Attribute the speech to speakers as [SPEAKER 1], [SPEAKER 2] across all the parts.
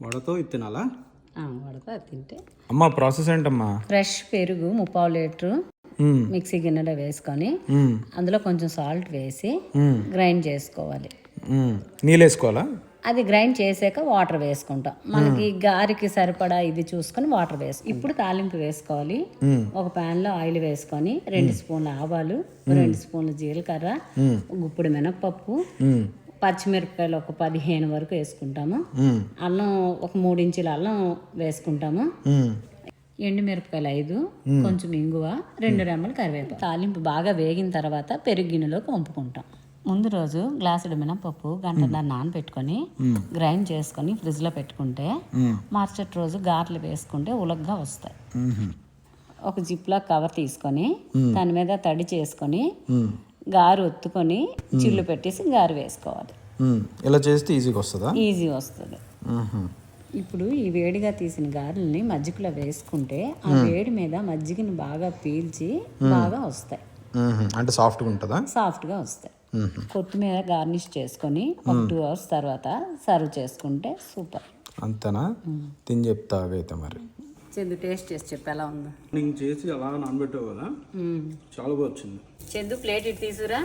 [SPEAKER 1] వడతో ఇది తినాలా?
[SPEAKER 2] వడతో అది తింటే.
[SPEAKER 3] అమ్మా ప్రాసెస్ ఏంటమ్మా?
[SPEAKER 2] ఫ్రెష్ పెరుగు 3/4 లీటరు మిక్సీ గిన్నెలో వేసుకొని అందులో కొంచెం సాల్ట్ వేసి గ్రైండ్ చేసుకోవాలి.
[SPEAKER 3] నీళ్ళు వేసుకోవాలా?
[SPEAKER 2] అది గ్రైండ్ చేసాక వాటర్ వేసుకుంటాం. మనకి గారికి సరిపడా ఇది చూసుకొని వాటర్ ఇప్పుడు తాలింపు వేసుకోవాలి. ఒక ప్యాన్ లో ఆయిల్ వేసుకొని 2 స్పూన్ల ఆవాలు, 2 స్పూన్ల జీలకర్ర, గుప్పుడు మినపప్పు, పచ్చిమిరపకాయలు ఒక 15 వరకు వేసుకుంటాము. అల్లం ఒక 3 ఇంచుల అల్లం వేసుకుంటాము. ఎండుమిరపకాయలు 5, కొంచెం ఇంగువ, 2 రెమ్మలు కరివేపాకు. తాలింపు బాగా వేగిన తర్వాత పెరుగు గిన్నెలోకి వంపుకుంటాం. ముందు రోజు గ్లాసుడు మినపప్పు గంటన్నర నానబెట్టుకొని గ్రైండ్ చేసుకొని ఫ్రిడ్జ్లో పెట్టుకుంటే మరుసటి రోజు గారెలు వేసుకుంటే ఉలగ్గా వస్తాయి. ఒక జిప్లా కవర్ తీసుకొని దాని మీద తడి చేసుకొని గారు ఒత్తుకొని చిల్లు పెట్టేసి గారు వేసుకోవాలి.
[SPEAKER 3] ఇలా చేస్తే ఈజీగా వస్తుందా?
[SPEAKER 2] ఈజీ వస్తుంది. ఇప్పుడు ఈ వేడిగా తీసిన గారెల్ని మజ్జిగలో వేసుకుంటే ఆ వేడి మీద మజ్జిగని బాగా పీల్చి బాగా వస్తాయి.
[SPEAKER 3] అంటే సాఫ్ట్గా ఉంటుందా?
[SPEAKER 2] సాఫ్ట్గా వస్తాయి. కొత్తిమీర గార్నిష్ చేసుకొని ఒక 2 అవర్స్ తర్వాత సర్వ్ చేసుకుంటే సూపర్.
[SPEAKER 3] అంతేనా? తిని చెప్తా అయితే మరి.
[SPEAKER 2] చందు టేస్ట్ చేసి చెప్పి ఎలా ఉందో.
[SPEAKER 1] నేను చేసి అలా నానబెట్టావు కదా, చాలా బాగా వచ్చింది.
[SPEAKER 2] చందు ప్లేట్ ఇటు తీసుకురా.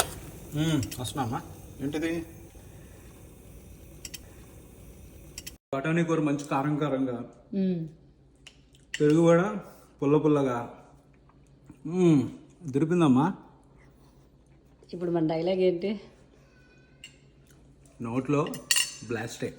[SPEAKER 1] వస్తున్నామా? ఏంటిది? బఠానీ కూర మంచి కారం కారంగా, పెరుగు కూడా పుల్ల పుల్లగా దిరిపిందమ్మా.
[SPEAKER 2] ఇప్పుడు మన డైలాగ్ ఏంటి?
[SPEAKER 1] నోట్లో బ్లాస్టే.